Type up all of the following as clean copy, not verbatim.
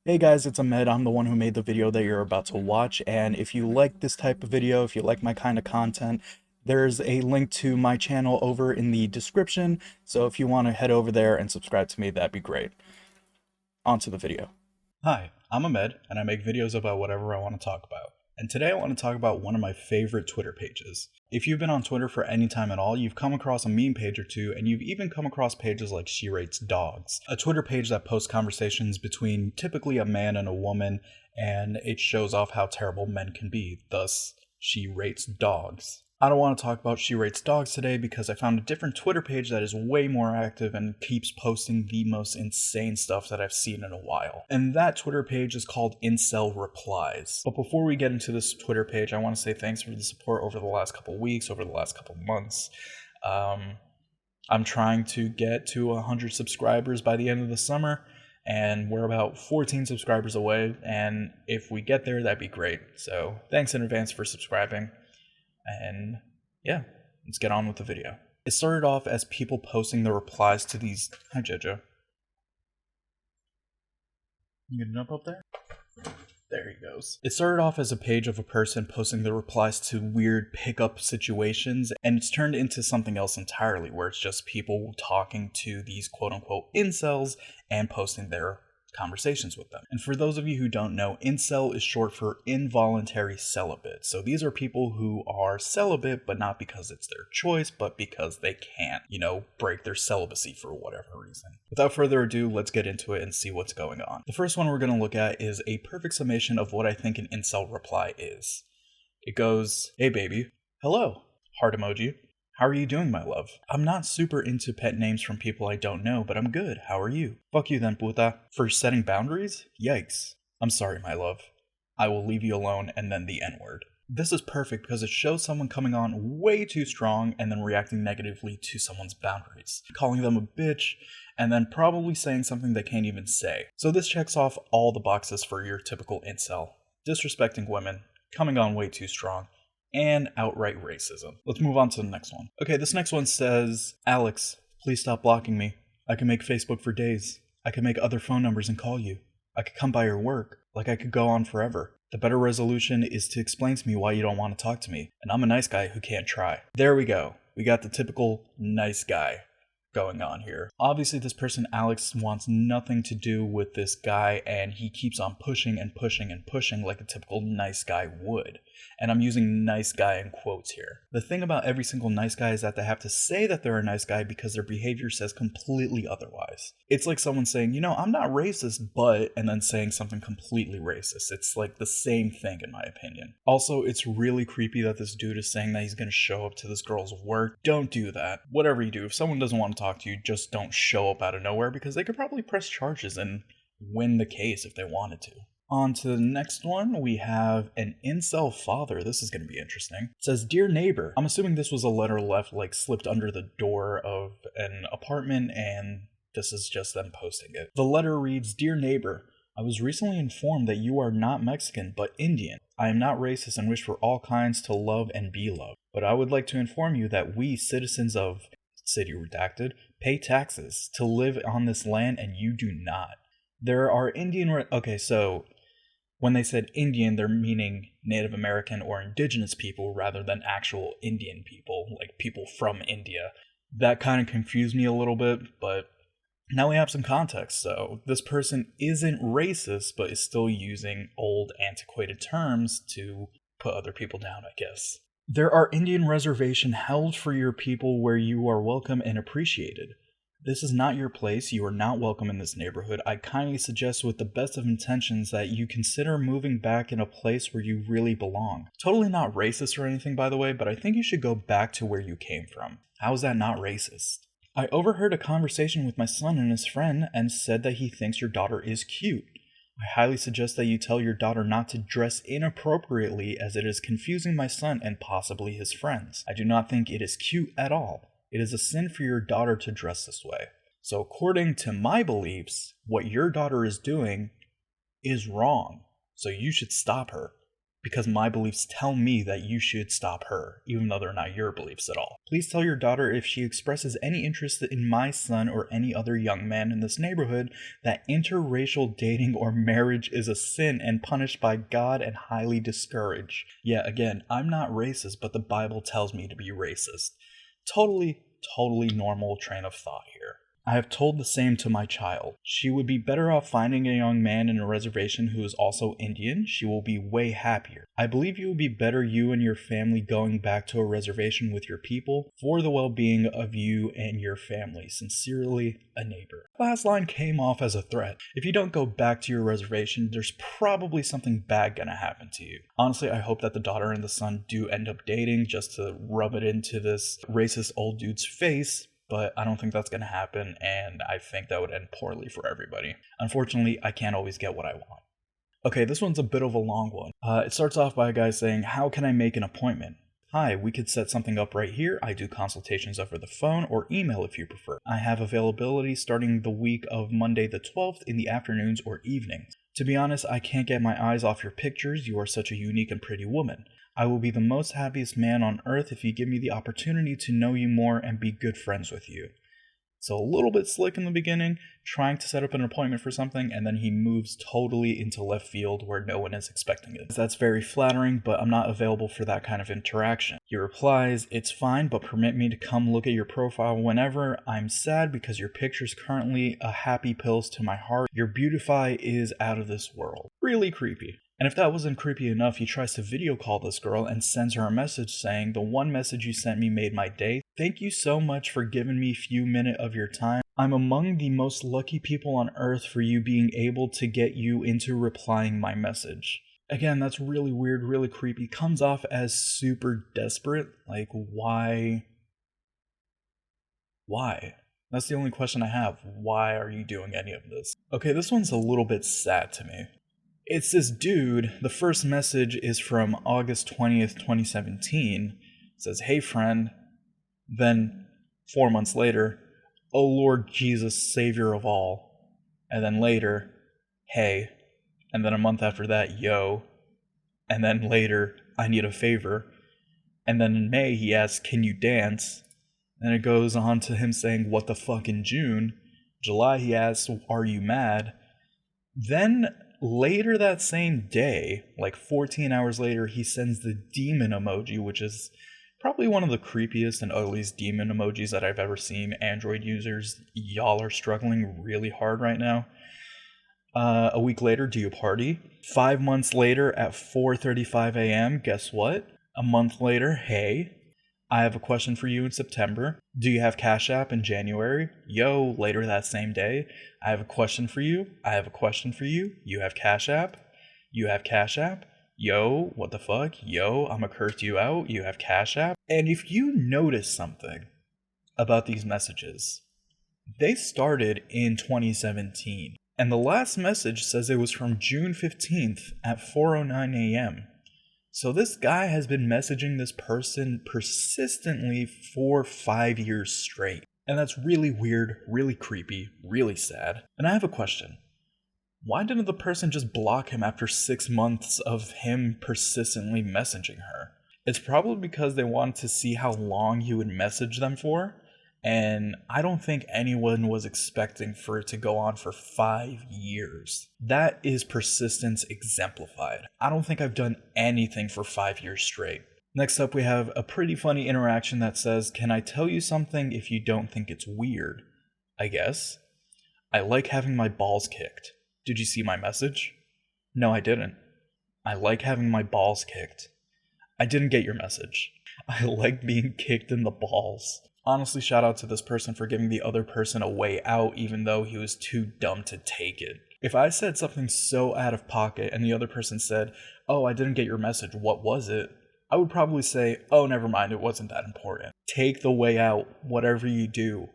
Hey guys, it's Ahmed. I'm the one who made the video that you're about to watch, and if you like this type of video, if you like my kind of content, there's a link to my channel over in the description, so if you want to head over there and subscribe to me, that'd be great. On to the video. Hi, I'm Ahmed, and I make videos about whatever I want to talk about. And today I want to talk about one of my favorite Twitter pages. If you've been on Twitter for any time at all, you've come across a meme page or two, and you've even come across pages like She Rates Dogs, a Twitter page that posts conversations between typically a man and a woman, and it shows off how terrible men can be, thus, She Rates Dogs. I don't want to talk about She Rates Dogs today because I found a different Twitter page that is way more active and keeps posting the most insane stuff that I've seen in a while. And that Twitter page is called Incel Replies. But before we get into this Twitter page, I want to say thanks for the support over the last couple weeks, over the last couple months. I'm trying to get to 100 subscribers by the end of the summer, and we're about 14 subscribers away, and if we get there, that'd be great. So thanks in advance for subscribing. And yeah, let's get on with the video. It started off as people posting the replies to these. Hi, Jojo. You gonna jump up there? There he goes. It started off as a page of a person posting the replies to weird pickup situations, and it's turned into something else entirely, where it's just people talking to these quote-unquote incels and posting their conversations with them. And for those of you who don't know, incel is short for involuntary celibate. So these are people who are celibate, but not because it's their choice, but because they can't, break their celibacy for whatever reason. Without further ado, let's get into it and see what's going on. The first one we're going to look at is a perfect summation of what I think an incel reply is. It goes, "Hey baby, hello, heart emoji. How are you doing, my love? I'm not super into pet names from people I don't know, but I'm good. How are you? Fuck you then, puta. For setting boundaries? Yikes. I'm sorry, my love. I will leave you alone," and then the N-word. This is perfect because it shows someone coming on way too strong and then reacting negatively to someone's boundaries, calling them a bitch, and then probably saying something they can't even say. So this checks off all the boxes for your typical incel. Disrespecting women, coming on way too strong, and outright racism. Let's move on to the next one. Okay, this next one says, "Alex, please stop blocking me. I can make Facebook for days. I can make other phone numbers and call you. I could come by your work. Like I could go on forever. The better resolution is to explain to me why you don't want to talk to me. And I'm a nice guy who can't try." There we go. We got the typical nice guy going on here. Obviously this person Alex wants nothing to do with this guy, and he keeps on pushing and pushing and pushing like a typical nice guy would. And I'm using nice guy in quotes here. The thing about every single nice guy is that they have to say that they're a nice guy because their behavior says completely otherwise. It's like someone saying, I'm not racist, but, and then saying something completely racist. It's like the same thing in my opinion. Also, it's really creepy that this dude is saying that he's gonna show up to this girl's work. Don't do that. Whatever you do, if someone doesn't want to talk to you, just don't show up out of nowhere because they could probably press charges and win the case if they wanted to. On to the next one, we have an incel father. This is going to be interesting. It says, "Dear neighbor." I'm assuming this was a letter left, slipped under the door of an apartment, and this is just them posting it. The letter reads, "Dear neighbor, I was recently informed that you are not Mexican, but Indian. I am not racist and wish for all kinds to love and be loved. But I would like to inform you that we, citizens of city redacted, pay taxes to live on this land and you do not. There are Indian..." Okay, so when they said Indian, they're meaning Native American or indigenous people rather than actual Indian people, like people from India. That kind of confused me a little bit, but now we have some context. So this person isn't racist, but is still using old, antiquated terms to put other people down, I guess. "There are Indian reservation held for your people where you are welcome and appreciated. This is not your place. You are not welcome in this neighborhood. I kindly suggest with the best of intentions that you consider moving back in a place where you really belong." Totally not racist or anything, by the way, but I think you should go back to where you came from. How is that not racist? "I overheard a conversation with my son and his friend and said that he thinks your daughter is cute. I highly suggest that you tell your daughter not to dress inappropriately as it is confusing my son and possibly his friends. I do not think it is cute at all. It is a sin for your daughter to dress this way. So according to my beliefs, what your daughter is doing is wrong. So you should stop her. because my beliefs tell me that you should stop her, even though they're not your beliefs at all. Please tell your daughter if she expresses any interest in my son or any other young man in this neighborhood that interracial dating or marriage is a sin and punished by God and highly discouraged. Yeah, again, I'm not racist, but the Bible tells me to be racist. Totally normal train of thought here. I have told the same to my child. She would be better off finding a young man in a reservation who is also Indian. She will be way happier. I believe you would be better, you and your family, going back to a reservation with your people for the well-being of you and your family. Sincerely, a neighbor. Last line came off as a threat. If you don't go back to your reservation, there's probably something bad gonna happen to you. Honestly, I hope that the daughter and the son do end up dating just to rub it into this racist old dude's face. But I don't think that's going to happen, and I think that would end poorly for everybody. Unfortunately, I can't always get what I want. Okay, this one's a bit of a long one. It starts off by a guy saying, how can I make an appointment? Hi, we could set something up right here. I do consultations over the phone or email if you prefer. I have availability starting the week of Monday the 12th in the afternoons or evenings. To be honest, I can't get my eyes off your pictures. You are such a unique and pretty woman. I will be the most happiest man on earth if you give me the opportunity to know you more and be good friends with you. So a little bit slick in the beginning, trying to set up an appointment for something, and then he moves totally into left field where no one is expecting it. That's very flattering, but I'm not available for that kind of interaction. He replies, it's fine, but permit me to come look at your profile whenever. I'm sad because your picture's currently a happy pills to my heart. Your beautify is out of this world. Really creepy. And if that wasn't creepy enough, he tries to video call this girl and sends her a message saying, the one message you sent me made my day. Thank you so much for giving me a few minutes of your time. I'm among the most lucky people on earth for you being able to get you into replying my message. Again, that's really weird, really creepy. Comes off as super desperate. Like, why? Why? That's the only question I have. Why are you doing any of this? Okay, this one's a little bit sad to me. It's this dude. The first message is from August 20th, 2017. It says, hey friend. Then 4 months later, oh Lord Jesus, Savior of all. And then later, hey. And then a month after that, yo. And then later, I need a favor. And then in May, he asks, can you dance? And it goes on to him saying, what the fuck in June? July, he asks, are you mad? Then later that same day, like 14 hours later, he sends the demon emoji, which is probably one of the creepiest and ugliest demon emojis that I've ever seen. Android users, y'all are struggling really hard right now. A week later, do you party? 5 months later at 4:35 a.m., guess what? A month later, hey, I have a question for you in September. Do you have Cash App in January? Yo, later that same day, I have a question for you. I have a question for you. You have Cash App? You have Cash App? Yo, what the fuck? Yo, I'ma curse you out. You have Cash App? And if you notice something about these messages, they started in 2017. And the last message says it was from June 15th at 4:09 a.m. So this guy has been messaging this person persistently for 5 years straight. And that's really weird, really creepy, really sad. And I have a question. Why didn't the person just block him after 6 months of him persistently messaging her? It's probably because they wanted to see how long he would message them for. And I don't think anyone was expecting for it to go on for 5 years. That is persistence exemplified. I don't think I've done anything for 5 years straight. Next up, we have a pretty funny interaction that says, can I tell you something if you don't think it's weird? I guess. I like having my balls kicked. Did you see my message? No, I didn't. I like having my balls kicked. I didn't get your message. I like being kicked in the balls. Honestly, shout out to this person for giving the other person a way out even though he was too dumb to take it. If I said something so out of pocket and the other person said, oh, I didn't get your message, what was it? I would probably say, oh, never mind, it wasn't that important. Take the way out, whatever you do.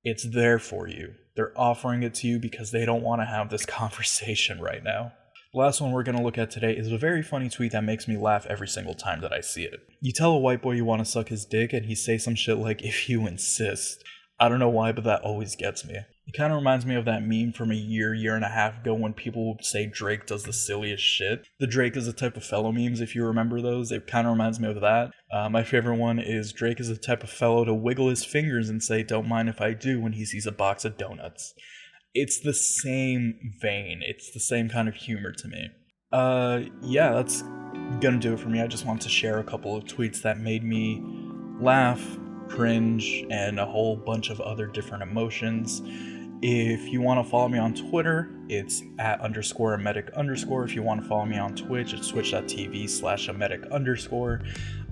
It's there for you. They're offering it to you because they don't want to have this conversation right now. The last one we're going to look at today is a very funny tweet that makes me laugh every single time that I see it. You tell a white boy you want to suck his dick and he say some shit like, if you insist. I don't know why, but that always gets me. It kind of reminds me of that meme from a year and a half ago when people would say Drake does the silliest shit. The Drake is a type of fellow memes, if you remember those. It kind of reminds me of that. My favorite one is Drake is the type of fellow to wiggle his fingers and say, "Don't mind if I do," when he sees a box of donuts. It's the same vein. It's the same kind of humor to me. Yeah, that's gonna do it for me. I just want to share a couple of tweets that made me laugh, cringe, and a whole bunch of other different emotions. If you want to follow me on Twitter, it's @_emetic_. If you want to follow me on Twitch, it's twitch.tv/emetic_.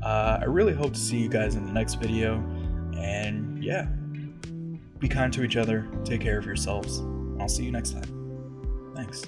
I really hope to see you guys in the next video. And yeah, be kind to each other, take care of yourselves. I'll see you next time. Thanks.